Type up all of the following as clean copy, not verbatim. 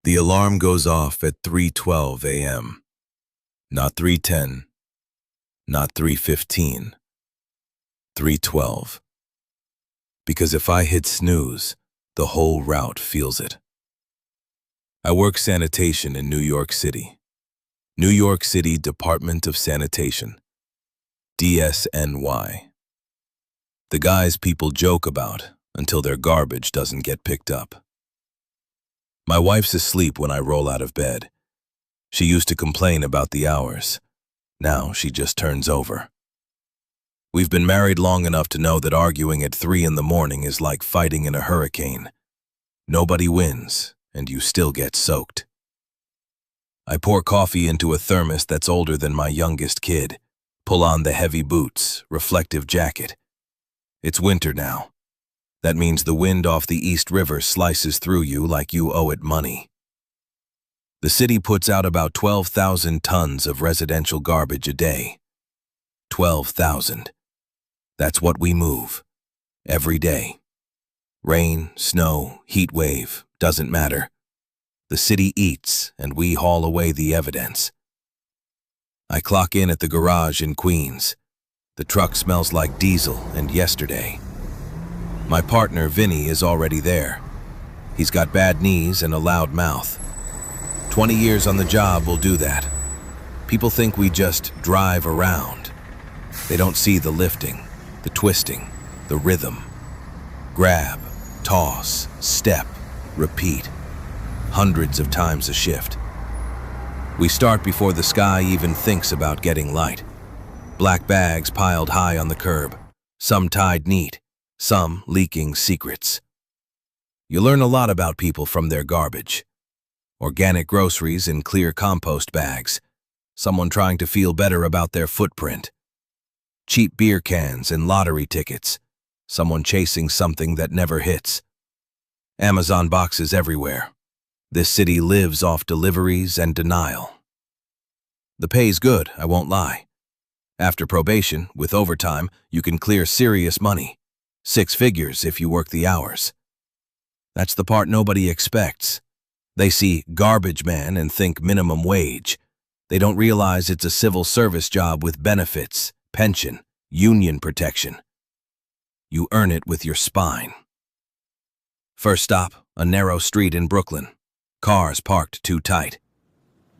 The alarm goes off at 3:12 a.m. Not 3:10, not 3:15, 3:12. Because if I hit snooze, the whole route feels it. I work sanitation in New York City. New York City Department of Sanitation, DSNY. The guys people joke about until their garbage doesn't get picked up. My wife's asleep when I roll out of bed. She used to complain about the hours. Now she just turns over. We've been married long enough to know that arguing at 3 in the morning is like fighting in a hurricane. Nobody wins, and you still get soaked. I pour coffee into a thermos that's older than my youngest kid, pull on the heavy boots, reflective jacket. It's winter now. That means the wind off the East River slices through you like you owe it money. The city puts out about 12,000 tons of residential garbage a day. 12,000. That's what we move. Every day. Rain, snow, heat wave, doesn't matter. The city eats, and we haul away the evidence. I clock in at the garage in Queens. The truck smells like diesel and yesterday. My partner, Vinny, is already there. He's got bad knees and a loud mouth. 20 years on the job will do that. People think we just drive around. They don't see the lifting, the twisting, the rhythm. Grab, toss, step, repeat. Hundreds of times a shift. We start before the sky even thinks about getting light. Black bags piled high on the curb, some tied neat, some leaking secrets. You learn a lot about people from their garbage. Organic groceries in clear compost bags. Someone trying to feel better about their footprint. Cheap beer cans and lottery tickets. Someone chasing something that never hits. Amazon boxes everywhere. This city lives off deliveries and denial. The pay's good, I won't lie. After probation, with overtime, you can clear serious money. 6 figures if you work the hours. That's the part nobody expects. They see garbage man and think minimum wage. They don't realize it's a civil service job with benefits, pension, union protection. You earn it with your spine. First stop, a narrow street in Brooklyn. Cars parked too tight.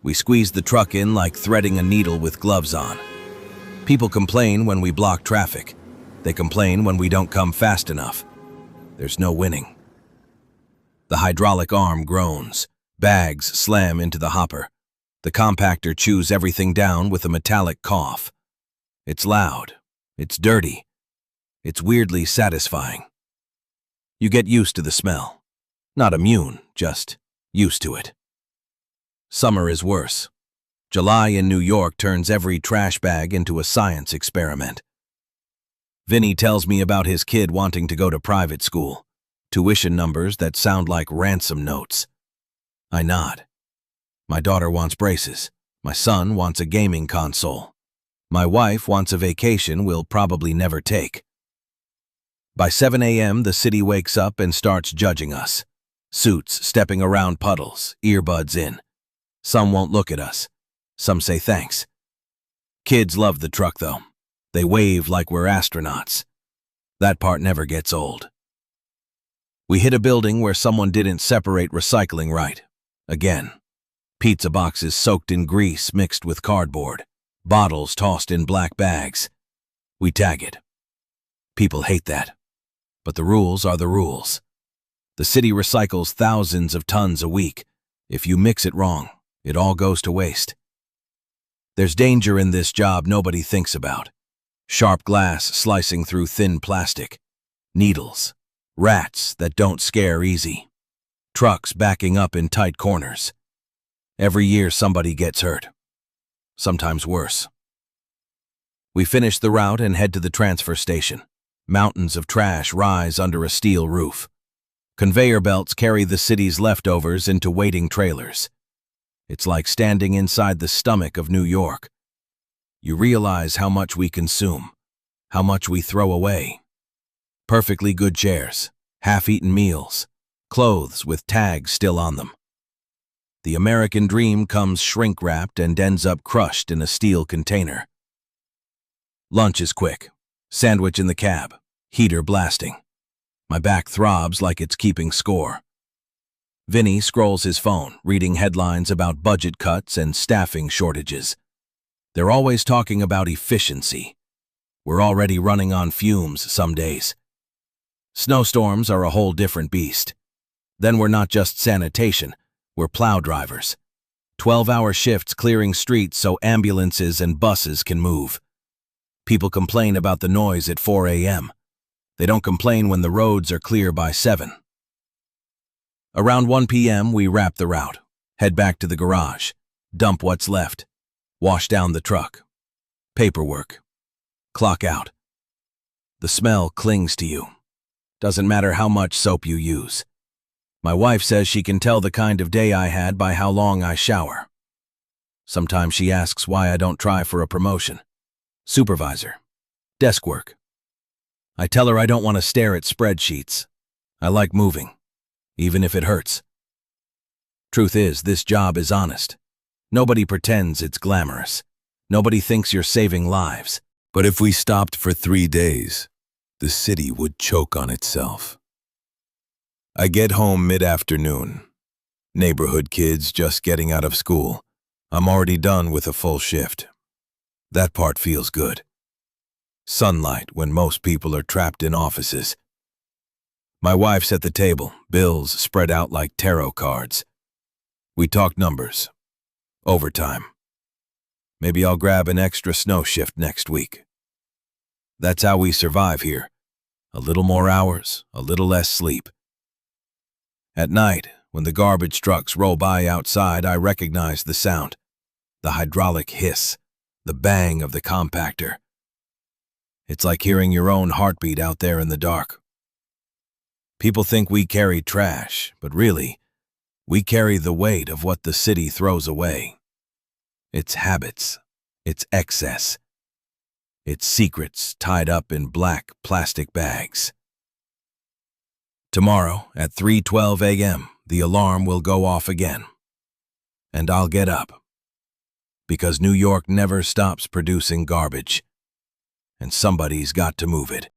We squeeze the truck in like threading a needle with gloves on. People complain when we block traffic. They complain when we don't come fast enough. There's no winning. The hydraulic arm groans. Bags slam into the hopper. The compactor chews everything down with a metallic cough. It's loud. It's dirty. It's weirdly satisfying. You get used to the smell. Not immune, just used to it. Summer is worse. July in New York turns every trash bag into a science experiment. Vinny tells me about his kid wanting to go to private school. Tuition numbers that sound like ransom notes. I nod. My daughter wants braces. My son wants a gaming console. My wife wants a vacation we'll probably never take. By 7 a.m., the city wakes up and starts judging us. Suits stepping around puddles, earbuds in. Some won't look at us. Some say thanks. Kids love the truck, though. They wave like we're astronauts. That part never gets old. We hit a building where someone didn't separate recycling right. Again. Pizza boxes soaked in grease mixed with cardboard. Bottles tossed in black bags. We tag it. People hate that. But the rules are the rules. The city recycles thousands of tons a week. If you mix it wrong, it all goes to waste. There's danger in this job nobody thinks about. Sharp glass slicing through thin plastic. Needles. Rats that don't scare easy. Trucks backing up in tight corners. Every year somebody gets hurt. Sometimes worse. We finish the route and head to the transfer station. Mountains of trash rise under a steel roof. Conveyor belts carry the city's leftovers into waiting trailers. It's like standing inside the stomach of New York. You realize how much we consume, how much we throw away. Perfectly good chairs, half-eaten meals, clothes with tags still on them. The American dream comes shrink-wrapped and ends up crushed in a steel container. Lunch is quick. Sandwich in the cab. Heater blasting. My back throbs like it's keeping score. Vinny scrolls his phone, reading headlines about budget cuts and staffing shortages. They're always talking about efficiency. We're already running on fumes some days. Snowstorms are a whole different beast. Then we're not just sanitation, we're plow drivers. 12-hour shifts clearing streets so ambulances and buses can move. People complain about the noise at 4 a.m. They don't complain when the roads are clear by 7. Around 1 p.m. we wrap the route, head back to the garage, dump what's left, wash down the truck. Paperwork. Clock out. The smell clings to you. Doesn't matter how much soap you use. My wife says she can tell the kind of day I had by how long I shower. Sometimes she asks why I don't try for a promotion. Supervisor. Desk work. I tell her I don't want to stare at spreadsheets. I like moving, even if it hurts. Truth is, this job is honest. Nobody pretends it's glamorous. Nobody thinks you're saving lives. But if we stopped for 3 days, the city would choke on itself. I get home mid-afternoon. Neighborhood kids just getting out of school. I'm already done with a full shift. That part feels good. Sunlight when most people are trapped in offices. My wife's at the table, bills spread out like tarot cards. We talk numbers. Overtime. Maybe I'll grab an extra snow shift next week. That's how we survive here. A little more hours, a little less sleep. At night, when the garbage trucks roll by outside, I recognize the sound. The hydraulic hiss, the bang of the compactor. It's like hearing your own heartbeat out there in the dark. People think we carry trash, but really, we carry the weight of what the city throws away. Its habits, its excess, its secrets tied up in black plastic bags. Tomorrow, at 3:12 a.m., the alarm will go off again. And I'll get up. Because New York never stops producing garbage. And somebody's got to move it.